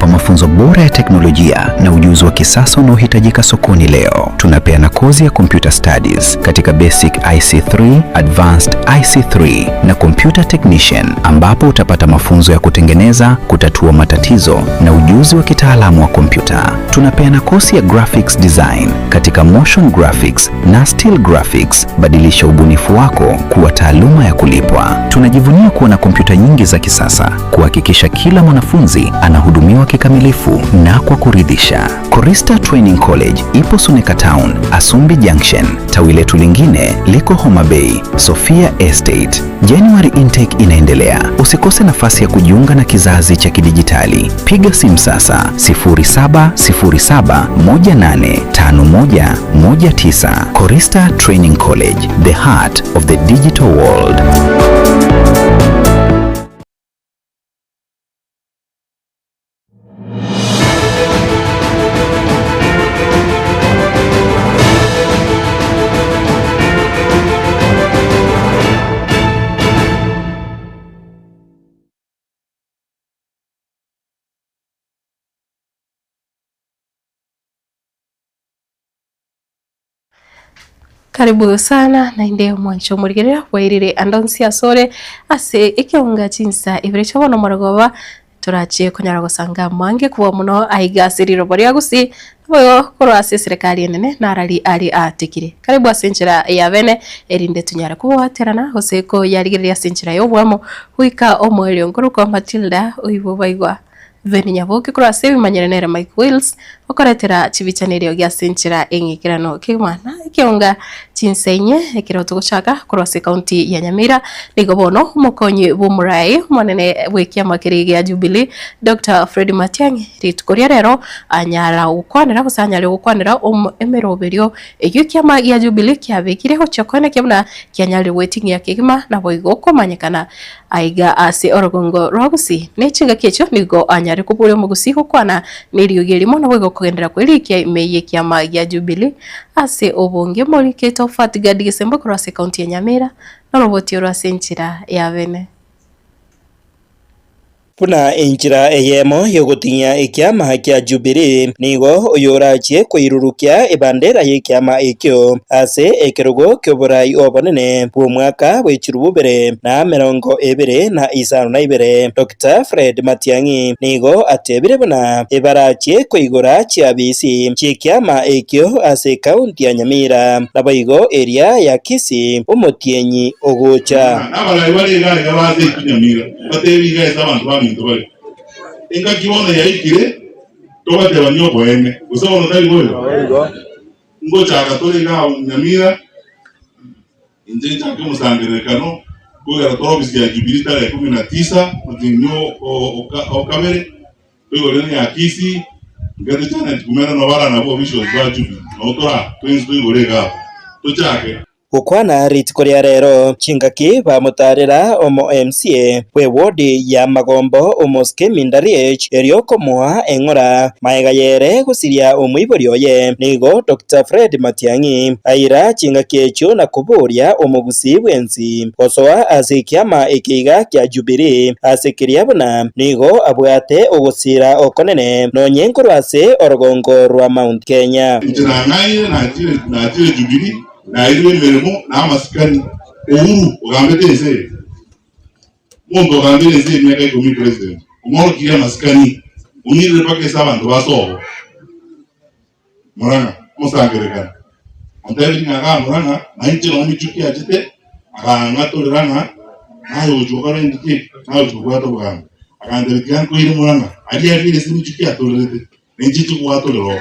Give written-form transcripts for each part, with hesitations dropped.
tunakupa mafunzo bora ya teknolojia na ujuzi wa kisasa unaohitajika sokoni leo. Tunapeana kozi ya Computer Studies katika Basic IC3, Advanced IC3 na Computer Technician, ambapo utapata mafunzo ya kutengeneza, kutatua matatizo na ujuzi wa kitaalamu wa kompyuta. Tunapeana kozi ya Graphics Design katika Motion Graphics na Still Graphics. Badilisha ubunifu wako kuwa taaluma ya kulipwa. Tunajivunia kuwa na kompyuta nyingi za kisasa, kuhakikisha kila mwanafunzi anahudumiwa kikamilifu na kwa kuridhisha. Korista Training College ipo Suneka Town, Asumbi Junction. Tawi letu lingine liko Homa Bay, Sophia Estate. January intake inaendelea. Usikose nafasi ya kujiunga na kizazi cha kidijitali. Piga simu sasa 0707185119. Korista Training College, the heart of the digital world. Karibu sana na indeo mwancho murigerera wairire andonsi asore ase ikiunga chinsa ibiricho bono morogoba turache kunyara gusanga mange kuba muno aigasiriro bori agusi boyo koro ase serikali nene narari ari atikire. Karibu asenchira ya bene erinde tunyara kuwaterana hoseko yarigerera asenchira yo bwamo huika omwelio nkuru kwa Matilda uibo baigwa Veni Nyaboke kura sebi manyerenere Mike Wills okoretera chibichaniryo gya senchira engikirano kimwana ikionga chinsenye ekiroto guchaka kurose county ya Nyamira nigobono umukonyi bumurai monene wekiama kirigi ya Jubilee Dr. Fred Matiang'i ritukuria rero anyara ukwanira gusanyara ukwanira emeroberio ekiama ya Jubilee kyabekireho chakone kyabuna kyanyari waiting ya kigima na boigo komanyekana aiga ase orogongo rogusi nechinga kecho nigo anyari kubure mugusi kwana niriyugirimo na boigo kugendera kwerikia imeye kyama ya Jubilee ase obonge muri keto fatiga disembo kurase county ya Nyamira na roboti orase nchira ya bene Puna enchira eyemo yogutinya ekiama kya Jubilee nigo oyorache kwirurukia ebandera yekiama ekyo ase ekirugo kyoborai obonene bw'omwaka bw'ekirububere na 2022. Dr. Fred Matiang'i nigo atebire buna ebarache koigora chiabisi chekiama ekyo ase county ya Nyamira na boigo area ya Kisii omotienyi ogocha Inga kiona ya ikire toka te banyo boeme usaba no dai boyo ngo chaka tole ga Nyamira inje chaka musangerekano kugira torobi ya Jubilee tarehe 19 mutinyo o kamere bigorene ya Kisii ngade chana kumena no bara na bo bisho za Jubilee no tora twins bigorega to chake Ukwana ritikoria rero chingaki bamutarira omo MCA we wodi ya Magombo omoske Mindariech erioko moa engora maega yere gusiria omwiborio ye nigo Dr. Fred Matiang'i aira chingaki echo na kuburia omogusi bwensi osoa asikiama ikiga kya Jubilee asikiria buna nigo abwate ogusira okonene no nyenkuru ase orogongo rwa Mount Kenya ngai na Jubilee na ile meremo na masikani uhuru ugambete ese mungu ugambete ese miaka 10 president umoro kia masikani unire pake sabantu baso morana musangerekana ontebi ngaga morana na inche no michuki ajete aga tolerana nayo ujogara ndike nayo ujogara bugamba akanderekana ko ire morana ali ali ese michuki atolerete ninjitu kwa tolero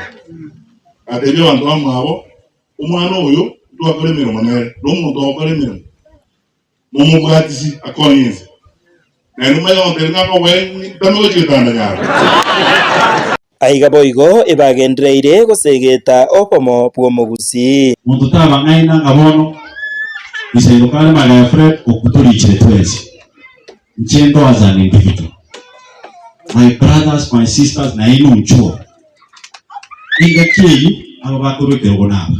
atebyo bantu bamwabo umwana oyo akore mero manere n'umuntu akore mero n'umugwatisi akonyeze nenu mayo nterga ko we tamwe chitandanya aiga boigo ebagendereire gusegeta opomo bw'omugusi muntu tabangaina ngabono isayokana mala Fred okuturichire twese nchendo as an individual my brothers my sisters na ino mchuo inga kii abo bakuruke ubonaba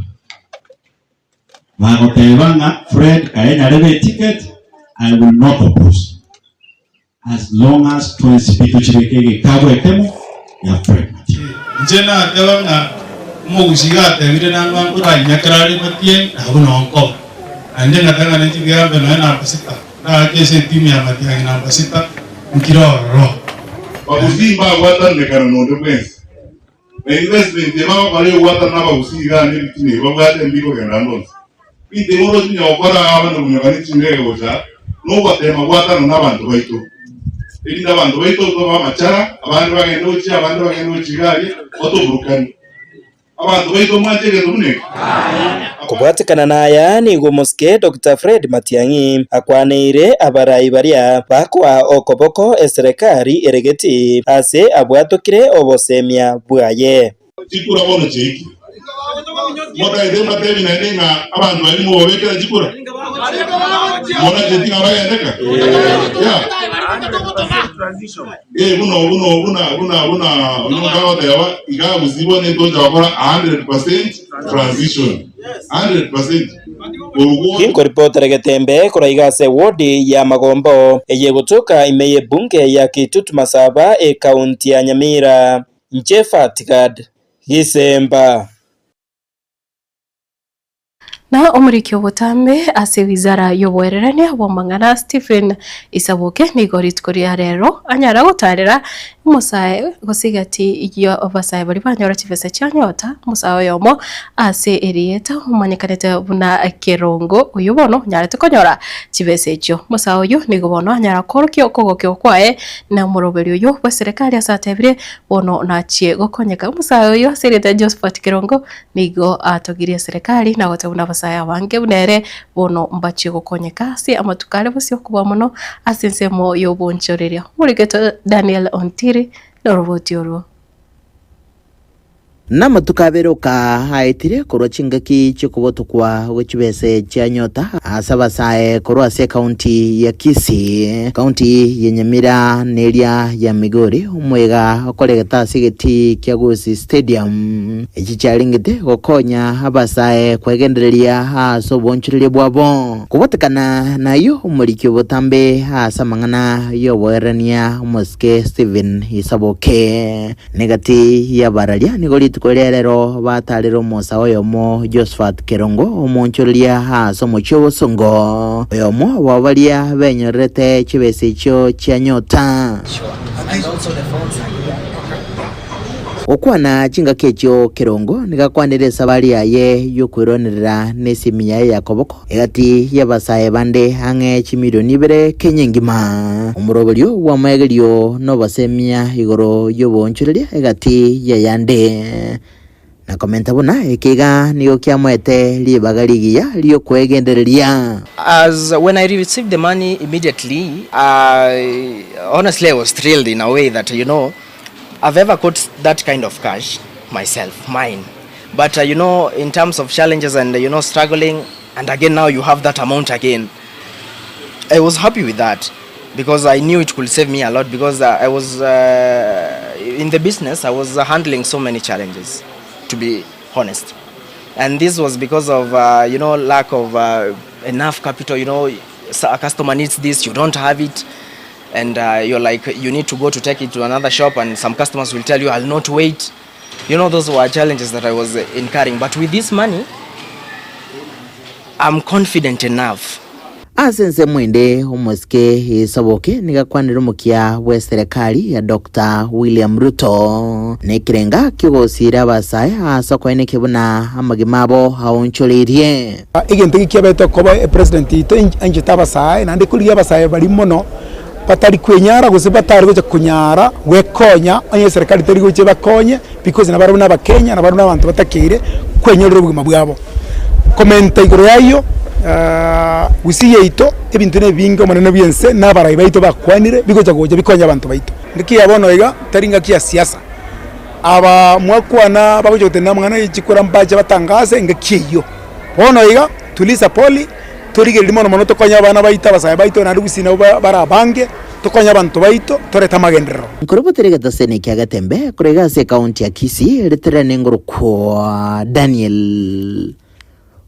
Magotevanga Fred kaena rebe ticket I will not oppose as long as twensi pitu chibekege kabwe temo ya Fred Matiang'i. Njena atewanga mugusiga atewire nangwa ngura nyakrari Matiang'i abunonko. Anje ngatanga nchigira beno na pasita. Na kese timu ya Matiang'i na pasita mkiroro. Bagusimba wata nekana no defense. Na investment yema wale wata na bagusiga ni bitini bagate mbiko ganando. Bite moro tinya okora abana munyagani chingere gocha. No watema wata na bantu baito. Ili na bantu baito to machara abantu bagenda uchi abantu bagenda uchigari otoburukani. Abantu baito mwatege tumune. Kubwatikana naya nigo Muske Dr. Fred Matiang'i akwaneire abarai baria bakwa okoboko eserikali eregeti ase abwatokire obosemia bwaye. Chikura bono chiki. Moda ide matebi na ndenga abantu bali mu bobekera chikura. Moda chetinga bayandeka. Yeah. Uno tewa ikawa uzibone toja wakora 100% transition. 100%. Kinko reporter Getembe kuraigase wodi ya Magombo eye gutuka imeye bunge ya Kitutu Masaba kaunti ya Nyamira. Nchefa Tikad Gisemba. Na omuriki obutambe ase wizara y'obuhererania bw'amang'ana Stephen Isaboke nigorit kuria rero anyara gutarira musae gusigati iyo obasae bari banyora chivese cyanyota musae yomo ase erieta umanyekanete buna Kerongo uyu bono nyarete konyora chivese cyo musae uyu nigobono anyara korokyo kogokyo kwae na muroberi uyu wa serikali asatebire bono nachie gokonyeka musae uyu sereta Josephat Kerongo nigo atogirie serikali na gotebuna saya wange bunere bono mbachi gukonyeka si amatukale busyo kuba muno asensemo yobonchoreria murigeto Daniel Ontiri Norobotiro namatukaberuka haitire korwa chingaki chikubotukwa wechibese cha nyota asabasae korwa se county ya Kisii county ya Nyamira neria ya Migori umwega okoregeta sigeti kya Gusii Stadium echicharingite gokonya abasae kwegendereria aso bonchireria bwabo kubotekana nayo umuriki obutambe asamang'ana yoboerania Muske Stephen Isaboke negati ya bararia nigori tukorero batarero musa oyomo Josephat Kerongo omonchoria haso mocho songo oyomo wabalia benyorete chibese cyo cyanyota okwana chinga kecho Kerongo nigakwaniresa bali yaye yokwironerera nesimiya yakoboko egati yabasaye bande hange chimilioni 2 kenyengima umuroberio wa maegerio no basemia igoro yobonchoreria egati yayande na komenta buna ekiga niyo kyamwete libagaligia liyo kwegendereria. As when I received the money immediately, honestly I was thrilled in a way that, you know, I've ever got that kind of cash myself, mine. But, you know, in terms of challenges and, you know, struggling, and again now you have that amount again, I was happy with that because I knew it could save me a lot because I was, in the business, I was handling so many challenges, to be honest. And this was because of, you know, lack of enough capital. You know, a customer needs this, you don't have it. And you're like, you need to go to take it to another shop and some customers will tell you, I'll not wait. You know, those were challenges that I was incurring. But with this money, I'm confident enough. Asense mwende Muske Isaboke nigakwanira mukia we serikali ya Dr. William Ruto nekirenga kigosira basaye asokoine kibuna amagimabo haoncholerie igente kiabeto koba president ito anjita basaye nande kuliya basaye bali mono patari kwenyara gose batari goja kunyara wekonya anye serikali tari goje bakonye because nabaruna bakenya nabaruna abantu batakire kwenyera ubugima bwabo komenta igoro yayo wisiye ito ebintu ne bingo manene byense nabarayi baito bakwanire bigoja goje bikonya abantu baito ndiki yabono iga taringa kia siasa aba mwakwana baboje gutenda mwana yikikura mbaje batangase ngakiyo bono iga tulisa poli turige limono mono tokonya abana baita basaye baito na rugusina barabange tokonya abantu baito toreta magendero nkoroboterega tasene kya Gatembe kurega se county ya Kisii reterane ngoro kwa Daniel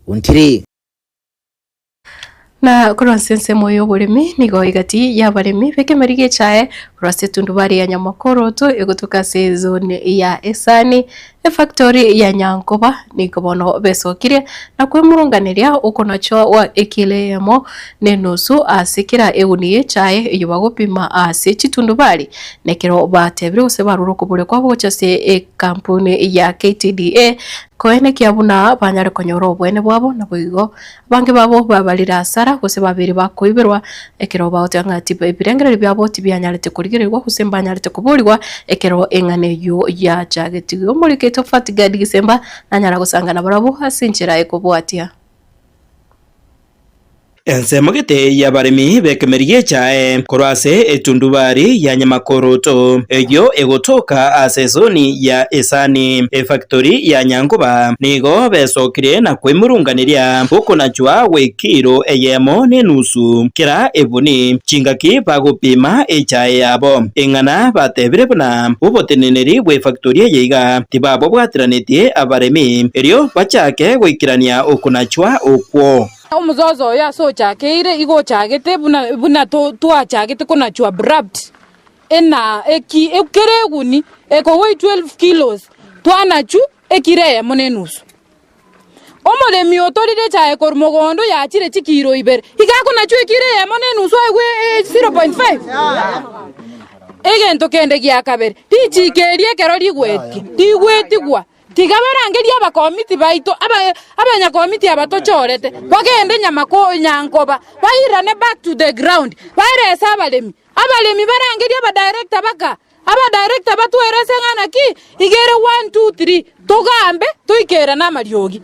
Ontiri na kurwa sense moyo burimi nigo igati ya barimi bekemerige chae kurwa setundubari ya nyamakoroto egotuka season ya esani factory ya Nyankoba niko bono besokire na kwemurunganiria ukonacho wa ekilemo nenusu asikira euniye chae yubagopima ase chitundubari nekero batebire ose baruruko bure kwa bocha se kampuni ya KTDA koene kiabuna banyare konyoro obwene bwabo na boigo bange babo babalira asara gose babiri bakoiberwa ekero baotanga tipe birengere byabo tibyanyarete kurigererwa gose mbanyarete kuburirwa ekero engane yo ya jagetigo muri keto fatigadi gisemba nanyara gusangana barabo hasinchira ekobwatia ensemogete ya barimi bekemerie chae korase etundubari ya nyamakoroto eyo egotoka asezoni ya esani factory ya Nyankoba nigo besokire na kwemurunganiria boko na chwa wekiro eyemo nenusu kira ebuni chingaki bagopima echae yabo engana batebire buna uboteneneri we factory yeiga tibabo bwatiranete abarimi erio bachake gwikirania okunachwa okwo umuzozo ya so chakeire igo chagete buna to chagete kuna chwa brabt ena eki ekereguni eko weigh 12 kilos twana chu ekire monenusu omole mi otorire chae kormogondo ya chire chikiro iber igako na chu ekire monenusu ewe 0.5 egento kende gya kabere tichikerie kerori gweti tigwetigwa tigabarangeria abakomiti baito abanyakomiti abatochorete bagende Nyankoba bayirane back to the ground bairesa abalemi barangeria abadirector baka abadirector batwerese ngana ki igere 1 2 3 togambe tuikera na mariogi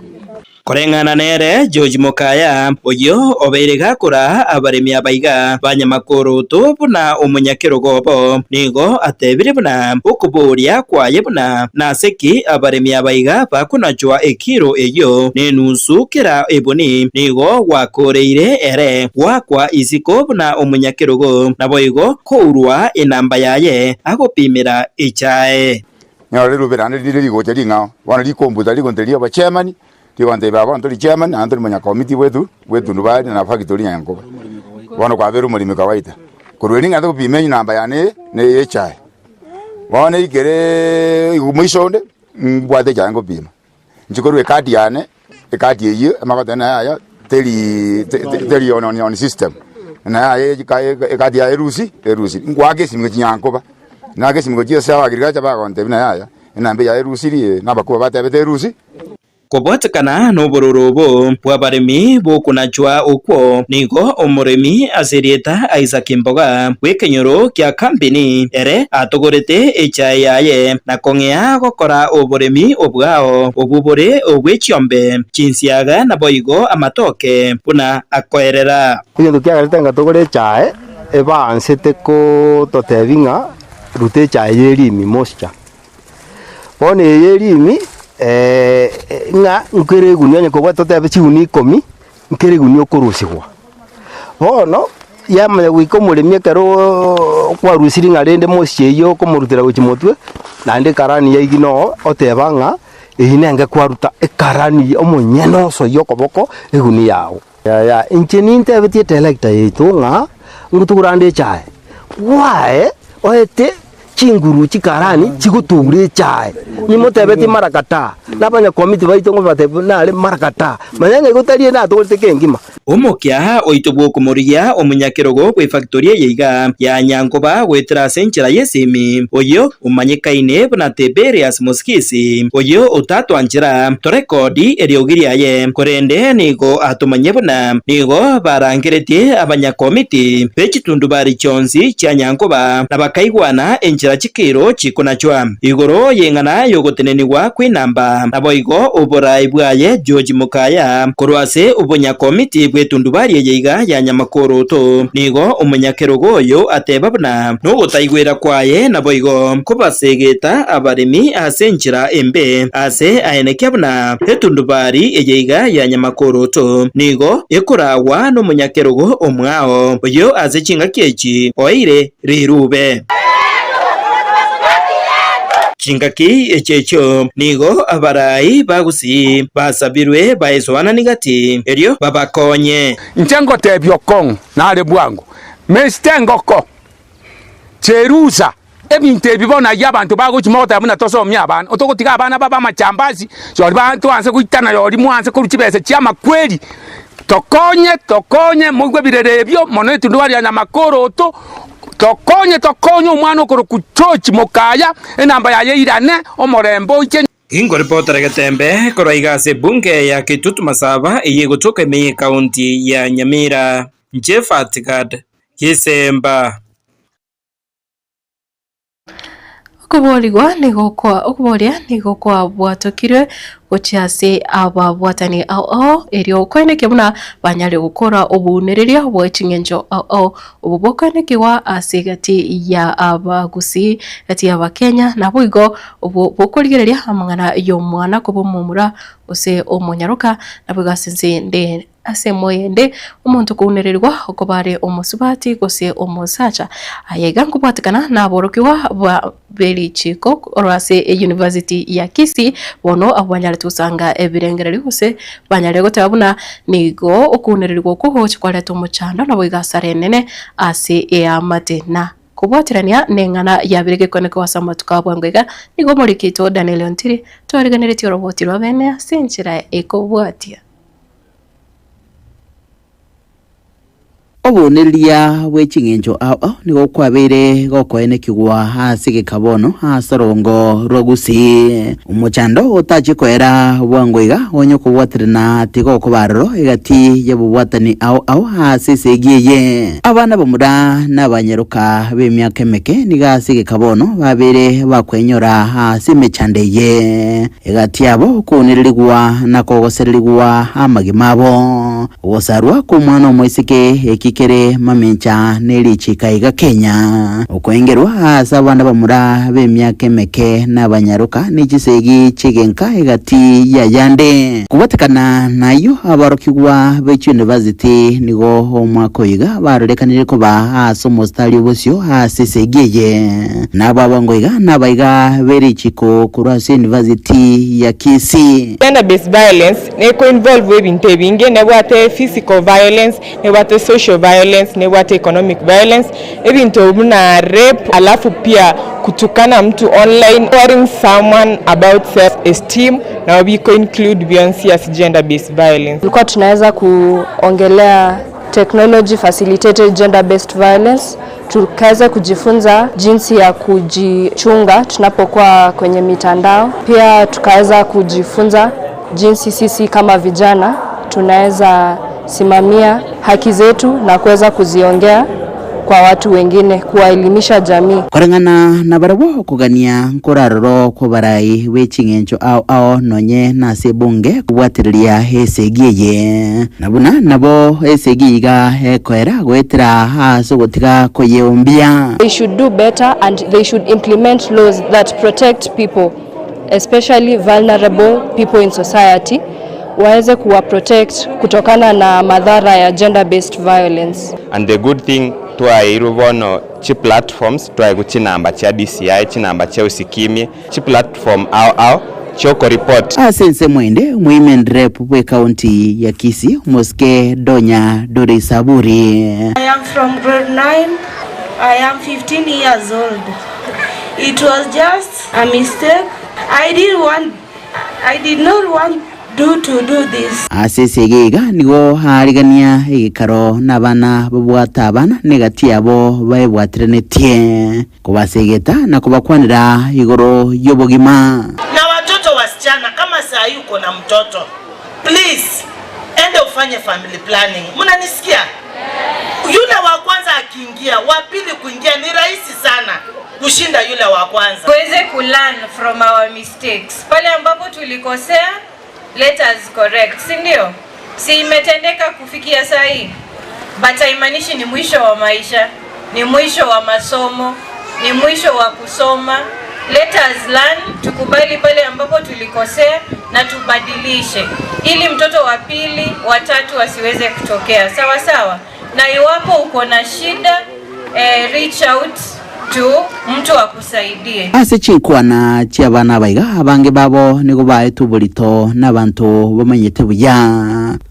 korengana nere George Mokaya oyo obeirega kura abaremi abaiga banyamakoroto buna omunyakirogobo nigo atebire buna okuboria kwaye buna naseki abaremi abaiga bakunachwa ekiro eyo nenusu kira eboni nigo wakoreire ere wakwa iziko buna omunyakirogo naboigo kourwa enamba yaye agopimira echae nyore rubirane lirigo ngao wana likombuza ligondelia ba chairman tiwande baba ntoli chairman antoli manya committee wetu ndubari na factory ya Nyankoba wana kwa veru mulimi kawaida kurweni ngado kupimenya namba yane ne echai wana igere igumishonde mbwate jango pima njikorwe kadi yane ekadi yeyo amakatana ya teli on system na ya ekadi ya erusi ngwake simwe Nyankoba nage simwe jia sawa agriculture ba konte na ya nambe ya erusi ri nabakuba batebete erusi kobotekana n'obororobo bw'abaremi bokunachwa okwo nigo omuremi aserieta Isaac Mboga wekenyoro kya kampeni ere atogorete echae yaye na kong'ea gokora oboremi obwao obubore obwechiombe chinsiaga na boigo amatoke buna akoerera kintu kiagarite ngatogore echae ebansete ko totebinga rute echae yerimi moisture bone yerimi nga nkeregunia nyakobwa totebe chiuni 10 nkeregunia okurusigwa bono yamanya gwiko murimi ekero kwa rusiri nga rende mosie yo komurutira gukimotwe nande karani ya igino otebanga ehinenge kwaruta ekarani omunyeno so yokoboko eguni yawo ya inchini ntebetie telekta yitunga ngutugurande chae wae oete chinguru chikarani chigutugure chae nimotebeti marakata nabanya komiti baito ngo batebu nale marakata manyanga igutarie na togorete kengima omokia oitobwo kumuriya omunyakirogo kwe factory yeiga ya Nyankoba wetira senchira yesimi oyo umanyikaine buna Tiberius Muskisi oyo utatwanjira to rekodi eriogiriaye korende nigo atumanye buna nigo barangeretie abanyakomiti bechitundubari chonzi cha Nyankoba nabakaigwana enchira chikiro chikunachwa igoro yengana yogoteneniwa kwinamba naboigo oborai bwaye George Mokaya korwase ubunyakomiti bwetundubari yeiga ya Nyamakoroto nigo umunyakirogo oyo ateba buna nogutaigwera kwaye naboigo kubasegeta abaremi asenchira embe ase aenekya buna etundubari yeiga ya Nyamakoroto nigo ekurawa n'umunyakirogo omwao oyo azechinga kechi oire rirube chingaki echecho nigo abarai bagusi basabirwe baesoana nigati erio babakonye ntengo tebyo kong nare bwangu mestengoko cherusa ebintu ebibona y'abantu baguchimota abuna tosomya abana otogotiga abana baba machambazi yori bantu anse kuitana yori mwanse kuruchibese chiama kweli tokonye mugwe birerebyo mono etundwari ya makoro oto tokonye umwana okoro kuchochi mokaya enamba ya yeirane omorembo ike Ingo reporter Gatembe koraiga bunge ya Kitutu Masaba iye gutoka meye kaunti ya Nyamira Jefatigad Kisemba okuboria nigo kwa bwatokirwe gochiase aba bwatani ao erio kweneke buna banyale gukora obuneriria bwechingenjo ao obubokweneke wa asigati ya abagusi gati ya Kenya na bwigo obukorigereria amangana yo mwana kubumumura ose omunyaruka na bwigasense nde asemoyende umuntu kunerirwa okobare omusubati gose omusacha ayega nkubwatikana naborokiwa ba berichiko orase university ya Kisii bono abanyale tusanga ebirengereri hose banyale gotabuna nigo okunerirwa kuhochi kwaleto muchanda nabo igasarenene ase ya matena kubwatirania nengana yabirege koneko wasama tukabwangwega nigo morikito Daniel Ontiri twariganiriti roboti rwabene sinchira ekobwatia obuneriria bwechingenjo ao nigo kwabere gokoene kigwa hasi gikabono hasorongo rogusi umuchando utachikwera bwangwiga onyo kubwatirana tigo kubarro egati yabubwatani ao hasi segiye abana bamura nabanyeruka b'emyaka emeke nigasi gikabono babere bakwenyora hasi mechandeye egati yabo kuneririgwa nakogosererigwa amagimabo wosarwa kumwana omwisike kikere mamencha nelichika iga Kenya okwengerwa hasa abana bamura b'emyaka emeke n'abanyaruka n'ikisegi chigenka egati ya yande kubatekana nayo abarokigwa b'university nigo omwaka oiga barorekanire kuba hasa omustari obosio hasa segeye n'ababangoiga n'abaiga berichiko kurasa university ya Kisii. Gender based violence neko involve ebintu ebinge nebwate physical violence nebwate social violence nebwate economic violence ebintu buna rape alafu pia kutukana mtu online worrying someone about self esteem na wabiko include beyond gender based violence. Tulikuwa tunaweza kuongelea technology facilitated gender based violence, tukaweza kujifunza jinsi ya kujichunga tunapokuwa kwenye mitandao, pia tukaweza kujifunza jinsi sisi kama vijana tunaweza simamia haki zetu na kuweza kuziongea kwa watu wengine, kuwaelimisha jamii. Korangana na barabo kugania nkoraroro ko barai wechingenjo ao nonye na sebunge kubwatiriria hesegiye nabuna nabo hesegiga hekwera gwetira haso gotiga koyeumbia. They should do better and they should implement laws that protect people, especially vulnerable people in society, waweze kuwa protect kutokana na madhara ya gender based violence. And the good thing twairubono chi platforms twaiguchinamba cha DCI chinamba cha usikimye chi platform ao choko report asense mwende women rep we county ya Kisii Moske Donya Dore Saburi. I am from grade 9. I am 15 years old. It was just a mistake. I did not want to do this. Asesegega nigo harigania igikaro nabana babwata abana negati yabo baebwatirenetie kubasegeta na kubakwanira igoro yobogima. Na watoto wasichana kama saa hii uko na mtoto, please ende ufanye family planning. Mnanisikia? Yule wa kwanza akiingia, wa pili kuingia ni rahisi sana kushinda yule wa kwanza. Tuweze kulearn from our mistakes. Pale ambapo tulikosea, let us correct, si ndio? Si imetendeka kufikia saa hii, but haimaanishi ni mwisho wa maisha, ni mwisho wa masomo, ni mwisho wa kusoma. Let us learn, tukubali pale ambapo tulikosea na tubadilishe, ili mtoto wa pili, wa tatu wasiweze kutokea. Sawa sawa? Na iwapo uko na shida, reach out mtu akusaidie. Ase chikwana chia bana baiga abange babo nigo baetu bulito n'abantu bamanyete buya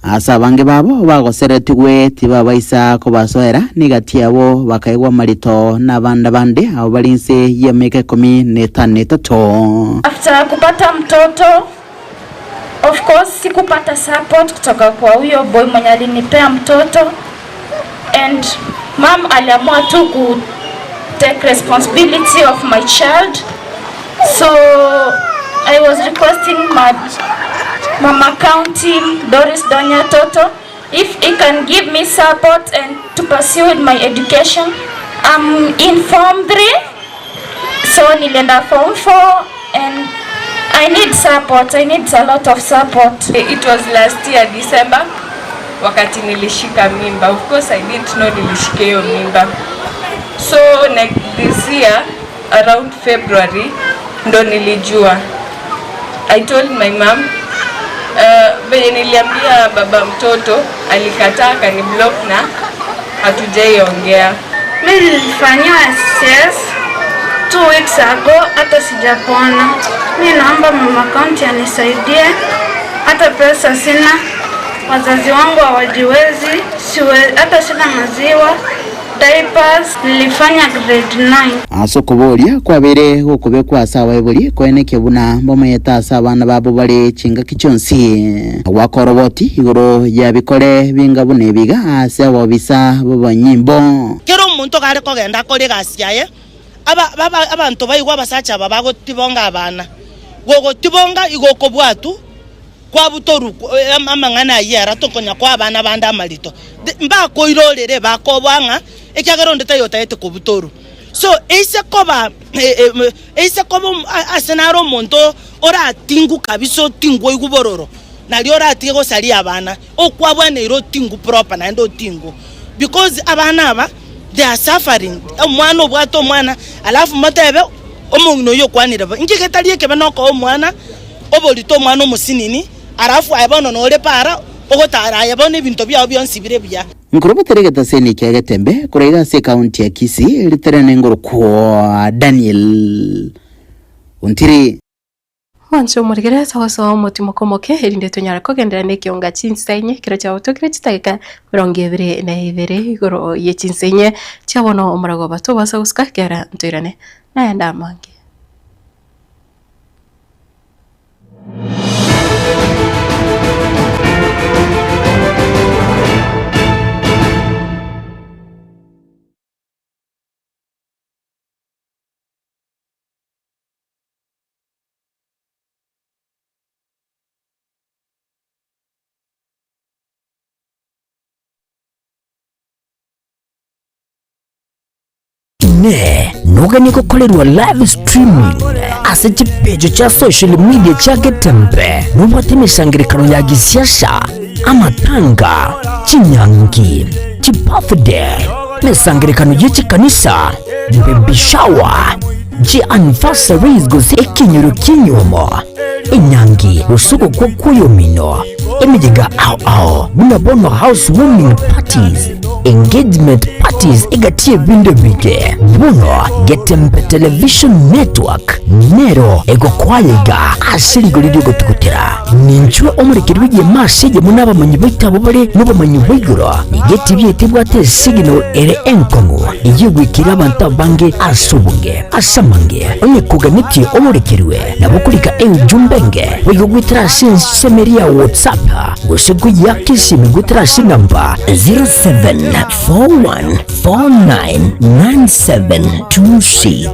asa bange babo bagoseretigwe tibabaisa ko basoera nigati abo bakaigwa marito n'abanda bande abo balinse ya meke 13. After kupata mtoto, of course sikupata support kutoka kwa huyo boy mwenye alinipea mtoto, and mom aliamua tu ku take responsibility of my child. So I was requesting my Mama County Doris Donya Toto if he can give me support and to pursue with my education. I'm in Form 3, so nilienda Form 4 and I need support. I need a lot of support. It was last year December wakati nilishika mimba. Of course I didn't know nilishika hiyo mimba. So this year around February ndo nilijua. I told my mom, venye niliambia baba mtoto alikataa kaniblock na hatujaiongea. Mimi nilifanywa SS 2 weeks ago, hata sijapona. Mimi naomba Mama County anisaidie, hata pesa sina, wazazi wangu hawajiwezi, hata sina maziwa, diapers. Nilifanya grade 9. Aso kubolia kwabere okube kwa sawa ebuli kwene kebuna bomayeta sabana babo bali chinga kichonsi wakoroboti igoro ya bikore bingabune biga ase wabisa bobanyimbo kero umuntu kare kogenda kore gasyaye abantu bayigwa basacha babago tibonga abana gogo tibonga igoko bwatu kwa butoru amangana yera tokonya kwa abana banda malito mba koirorere bakobanga ekyagero ndeta yotayete ku butoru. So ese koba asenaro monto ora tingu kabiso tingu igubororo nali ora tigo sali abana okwabwa ne ro tingu proper na ndo tingu because abana aba they are suffering. Omwana obwato omwana alafu matebe omungno yo kwanira ingike taliye kebe noko omwana obolito omwana omusinini alafu ayabona no repara ogotara ayabona ibintu byabo byonsibire bya Nkoroba teregeta seni kiage tembe kurega se county ya Kisii literane ngoro kwa Daniel Untiri Wancho murigere sawa mutima komoke herinde tonyara kogendera nekionga chinsenye kiro cha utokire chitagika 22 igoro ye chinsenye chabono omurago bato basa guska kera ntoirane naenda mange Nugani kukolerwa live streaming ase chipejo cha social media cha Getembe nubate misangirikano ya gisiasha amatanga chinyangi chipafde misangirikano yechi kanisa baby shower ji anniversaries gozi ekinyoro kinyomo inyangi usuko kwa kuyomino emijiga ao munabono housewarming parties engagement parties igatie vinde bige buno Getembe television network nero ego kwayega asirigo lidio gotukutera ninchwe omurikiri wiye masije munaba manyibaita bobale nuba manyibiguro igeti byetibwate signal ere enkomu iyigwikira abantu bange asubunge asamange onye kuganiti omurikiriwe nabukulika jumbenge wigwitira semeria WhatsApp gosigu yakisi migwitira namba 0741499726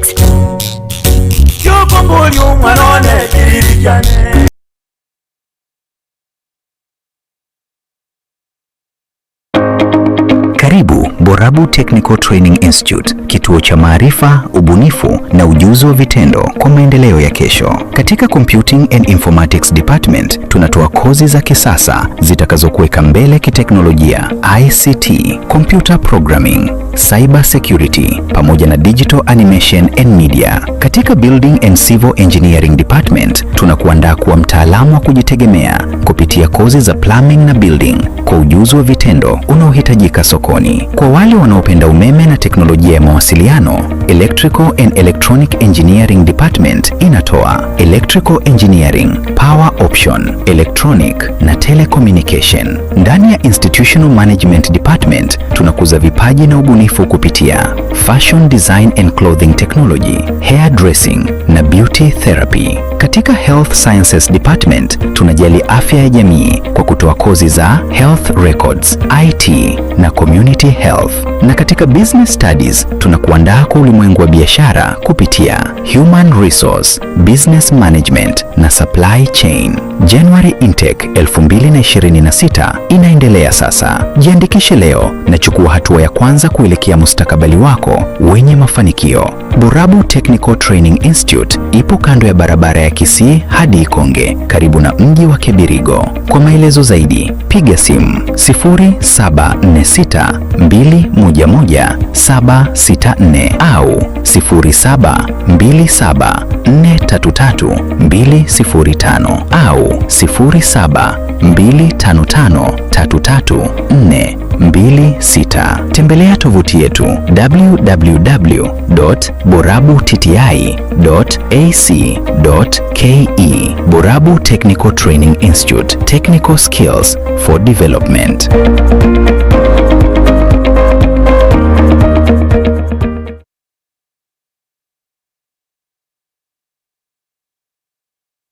Karibu Borabu Technical Training Institute, kituo cha maarifa, ubunifu na ujuzi wa vitendo kwa maendeleo ya kesho. Katika Computing and Informatics Department, tunatoa kozi za kisasa zitakazokuweka mbele kiteknolojia, ICT, computer programming, cyber security, pamoja na digital animation and media. Katika Building and Civil Engineering Department, tunakuandaa kuwa mtaalamu wa kujitegemea kupitia kozi za plumbing na building kwa ujuzi wa vitendo unaohitajika sokoni. Kwa wale wanaopenda umeme na teknolojia ya mawasiliano, Electrical and Electronic Engineering Department inatoa Electrical Engineering, Power Option, Electronic na Telecommunication. Ndani ya Institutional Management Department tunakuza vipaji na ubunifu kupitia Fashion Design and Clothing Technology, Hair Dressing na Beauty Therapy. Katika Health Sciences Department tunajali afya ya jamii kwa kutoa kozi za Health Records, IT na Community Health. Na katika Business Studies tunakuandaa kwa ulimwengu wa biashara kupitia Human Resource, Business Management na Supply Chain. January Intake 2026 inaendelea sasa. Jiandikishe leo na chukua hatua ya kwanza kuelekea mustakabali wako wenye mafanikio. Borabu Technical Training Institute ipo kando ya barabara ya Kisii hadi Ikonge, karibu na mji wa Kibirigo. Kwa maelezo zaidi, piga simu 0746211764 au 0727433205 au 0725533426. Tembelea tovuti yetu www.borabutiti.ac.ke. Borabu Technical Training Institute, Technical Skills for Development.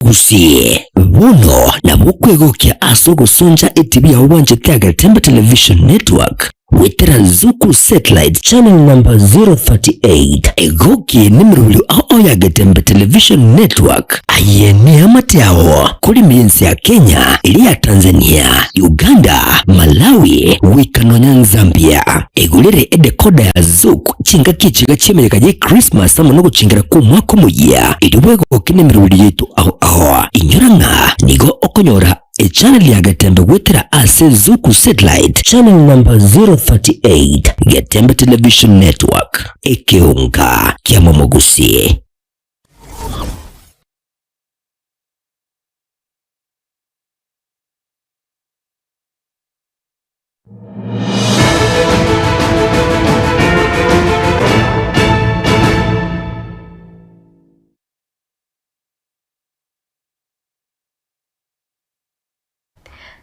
Gusie buno na bukwegokia aso gusonja etibia wanje kaga Tembe Television Network wetera Zuku Satellite Channel number 038 egoki nimrulu ao ya Tembe Television Network ayeni amatiao kuli mienzi ya Kenya, ili ya Tanzania, Uganda, Malawi, Wikanonya, Zambia. Egulire edekoda ya Zuku chinga kichiga chimereka je Christmas amonogo chingera ku mwaka muya iliwego kinemiruli yetu ao inyoranga nigo okonyora a channel ya Gatembe wetera ase Zuku Satellite Channel number 038 Gatembe Television Network ekeunga kia momogusie.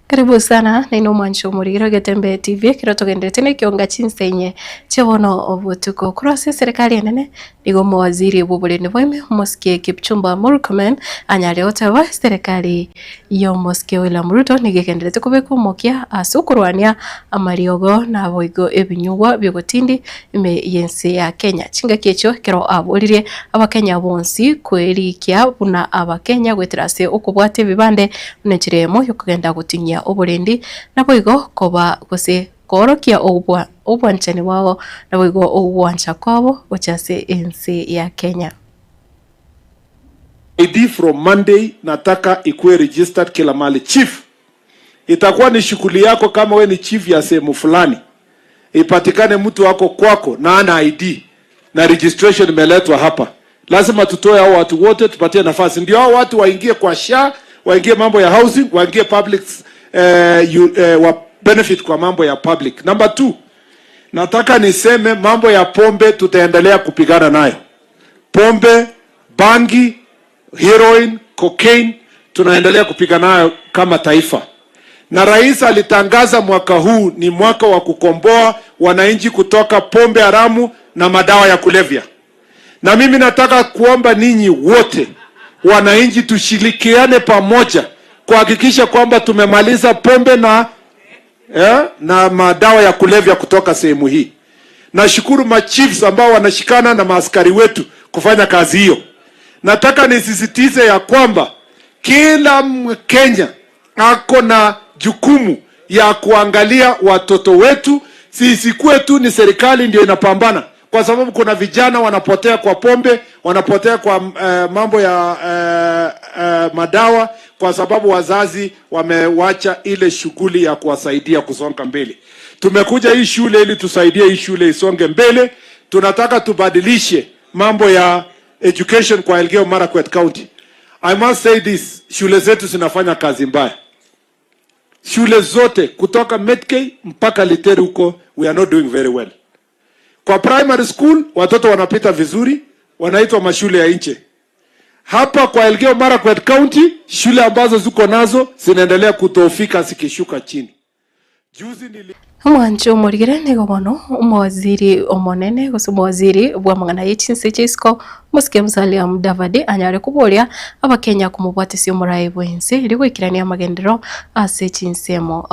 Karibu sana na ino mwancho muriro Gatembe TV kiroto gendete ne kionga chinsenye chebono obutuko kurose serikali nene nigo mawaziri bubule ne boime Mosque Kipchumba Murkomen anyale otawa serikali yo Mosque William Ruto nigekendelete kubeko mokia asukurwania amariogo na boigo ebinyuwa byogotindi ime yense ya Kenya chinga kecho kero abolire abakenya bonsi kwerikia buna abakenya gwetrase okubwate bibande munechiremo yokugenda gutinya oburendi na boigo koba gose korokia obwanchani wao na boigo obwancha kwabo gochase ensi ya Kenya. ID from Monday nataka ikuwe registered kila mali. Chief, itakuwa ni shughuli yako kama we ni chief ya sehemu fulani, ipatikane mtu wako kwako na ana ID na registration imeletwa hapa. Lazima tutoe hao watu wote, tupatie nafasi. Ndio hao watu waingie kwa SHA, waingie mambo ya housing, waingie public wa benefit kwa mambo ya public. Number 2, nataka niseme mambo ya pombe tutaendelea kupigana nayo. Pombe, bangi, heroin, cocaine tunaendelea kupigana nayo kama taifa. Na rais alitangaza mwaka huu ni mwaka wa kukomboa wananchi kutoka pombe haramu na madawa ya kulevya. Na mimi nataka kuomba ninyi wote wananchi tushirikiane pamoja kuhakikisha kwamba tumemaliza pombe na madawa ya kulevya kutoka sehemu hii. Nashukuru machiefs ambao wanashikana na maaskari wetu kufanya kazi hiyo. Nataka nisisitize ya kwamba kila Mkenya ako na jukumu ya kuangalia watoto wetu. Sisi kwetu ni serikali ndio inapambana, kwa sababu kuna vijana wanapotea kwa pombe, wanapotea kwa mambo ya madawa, kwa sababu wazazi wamewacha ile shughuli ya kuwasaidia kusonga mbele. Tumekuja hii shule ili tusaidie hii shule isonge mbele. Tunataka tubadilishe mambo ya education kwa Elgeyo Marakwet County. I must say this, shule zetu zinafanya kazi mbaya. Shule zote kutoka Medkay mpaka Literi huko, we are not doing very well. Kwa primary school watoto wanapita vizuri, wanaitwa mashule ya nje. Hapa kwa Elgeyo Marakwet County shule ambazo ziko nazo zinaendelea kudhoofika zikishuka chini. Mwancho murigire nego bono umwaziri omonene gusa umwaziri bwa mangana y'ichinse chisco musike Musalia Mudavadi anyare kuboria abakenya kumubwatisi umurai bwense iri gwikirania magendero ase chinsemo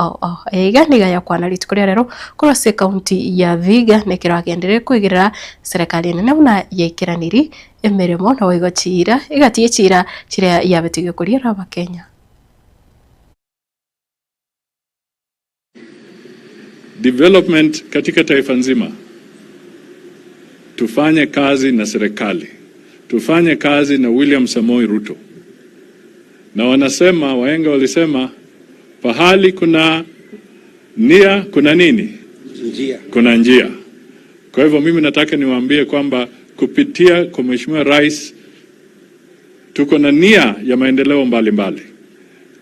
eiganiga ya kwana litikoria rero kurase county ya Vihiga nekiragendere kwigirira serikali nene buna yekiraniri emeremo na wigocira igatiye chira yabetige kuria abakenya. Development katika taifa nzima, tufanye kazi na serikali, tufanye kazi na William Samoei Ruto. Na wanasema, wahenga walisema, pahali kuna nia kuna nini? Njia. Kuna njia. Kwa hivyo mimi nataka niwaambie kwamba kupitia kwa Mheshimiwa Rais tuko na nia ya maendeleo mbalimbali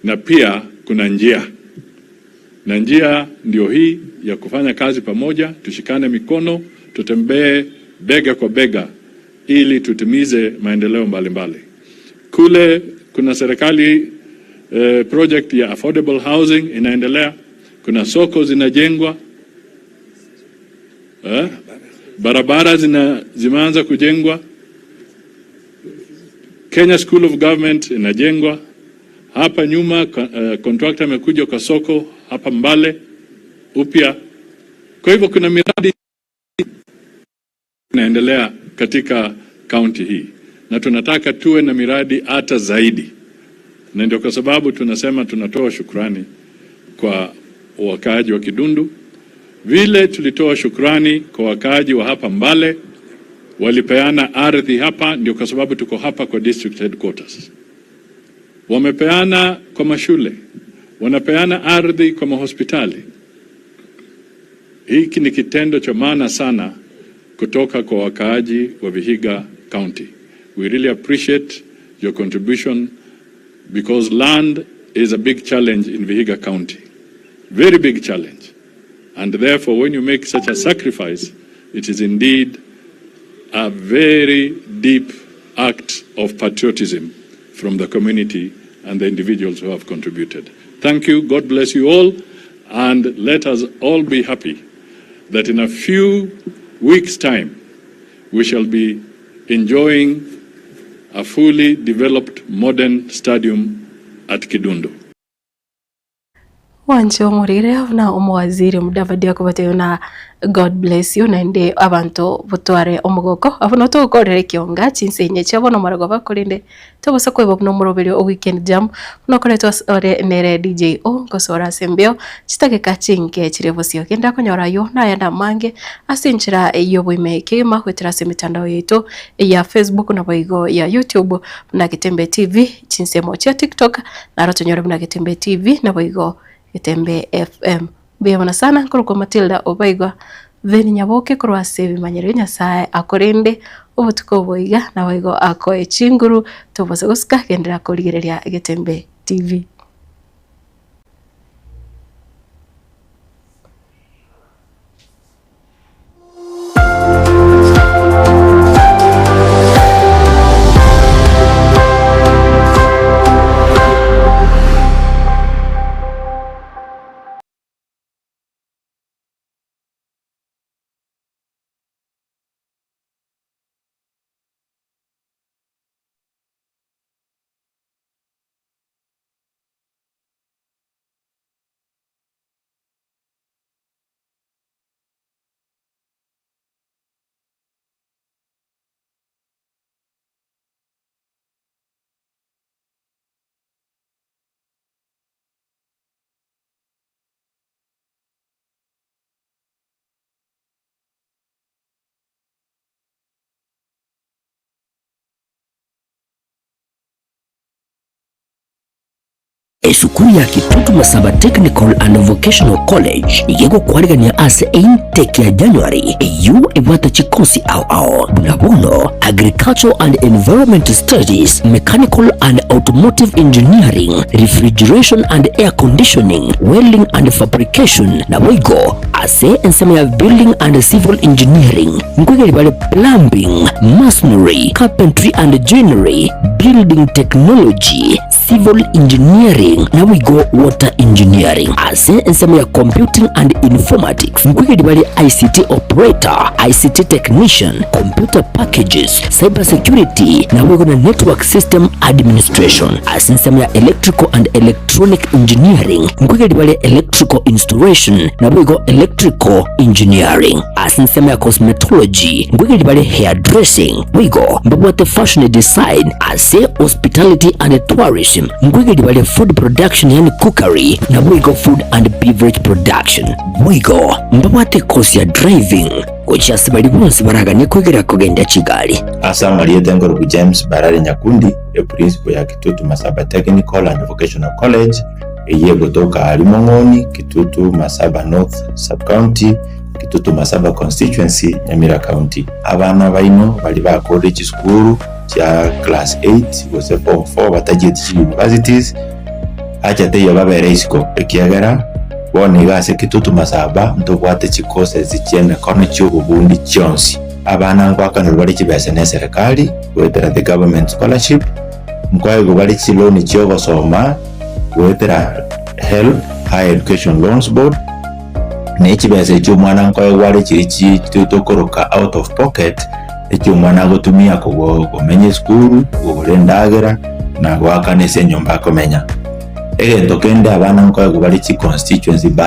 na pia kuna njia. Na njia ndio hii ya kufanya kazi pamoja, tushikane mikono, tutembee bega kwa bega ili tutimize maendeleo mbalimbali. Kule kuna serikali project ya affordable housing inaendelea, kuna soko zinajengwa, barabara zimeanza kujengwa, Kenya School of Government inajengwa. Hapa nyuma contractor amekuja kwa soko hapa Mbale upya. Kwa hivyo kuna miradi inaendelea katika county hii na tunataka tuwe na miradi hata zaidi, na ndio kwa sababu tunasema tunatoa shukrani kwa wakaaji wa Kidundu. Vile tulitoa shukrani kwa wakaaji wa hapa Mbale, walipeana ardhi hapa, ndio kwa sababu tuko hapa kwa district headquarters. Wamepeana kwa mashule, wanapeana ardhi kwa mahospitali. Hiki ni kitendo cha maana sana kutoka kwa wakaaji wa Vihiga County. We really appreciate your contribution because land is a big challenge in Vihiga County. Very big challenge. And therefore when you make such a sacrifice, it is indeed a very deep act of patriotism from the community and the individuals who have contributed. Thank you. God bless you all. And let us all be happy that in a few weeks' time, we shall be enjoying a fully developed modern stadium at Kidundu. Wancho murire na umwaziri Mudavadi akubate na God bless you na inde abantu butware omugoko abuno to korere kionga chinsenye chabona marago bakorinde tobosa kwebo no murobere o weekend jam no koretwa ore nere DJ o ngosora sembeo chitake kachinge chirevosio kenda konyora yo na yanda mange asinchira eyo boimeke mahwetira se mitandao yetu ya Facebook na boigo ya YouTube na Kitembe TV chinsemo cha TikTok na rotonyora na Kitembe TV na boigo Kitembe FM. Biyamana sana kuruko Matilda Obaigwa veni nyaboke kurwa sevi manyere nyasaye akorende obutuko boiga na boigo akoe chinguru tobose guska gendera kurigereria Kitembe TV. esukuru ya Kitutu Masaba Technical and Vocational College igego kwarigania ase intake ya January eyu ebata chikosi ao bunabono Agricultural and Environment Studies, Mechanical and Automotive Engineering, Refrigeration and Air Conditioning, Welding and Fabrication na wigo ase ensema ya Building and Civil Engineering ngwege bale Plumbing, Masonry, Carpentry and Joinery, Building Technology, Civil Engineering na wigo Water Engineering ase ensema ya Computing and Informatics ngwege bale ICT Operator, ICT Technician, Computer Packages, Cyber Security na wigo na Network System Administration ase ensema ya Electrical and Electronic Engineering ngwege bale Electrical Installation na wigo Electrical Engineering ase ensema ya Cosmetology ngwege bale Hairdressing wigo mbabwate Fashion Design ase Hospitality and Tourism ngwege bale Food Production yani Cookery na wigo Food and Beverage Production wigo mbabwate course ya Driving kuchasi bali bonse baraganye kwegera kugenda Kigali asa Marieta Ngorogu James Barare Nyakundi e principal ya Kitutu Masaba Technical and Vocational College eye kutoka Alimongoni Kitutu Masaba North Sub County Kitutu Masaba Constituency Nyamira County. Abana baino bali ba college school ya class 8 gose form 4 batagiye universities acha teyo babere isiko ekiagera bone gase Kitutu Masaba ndobwate chikose zichene kono cy'ubundi cyonsi. Abana ngwakano bali kibese ne serikali wetera the government scholarship mkwaye bali chiloni cyo basoma wetera help higher education loans board nekibese cyo mwana nkwaye wale kiri kitokoroka out of pocket ekyo mwana gotumia kumenye school ubulendagera na gwakane se nyumba komenya egento kende abana nkwaye bali chi constituency bus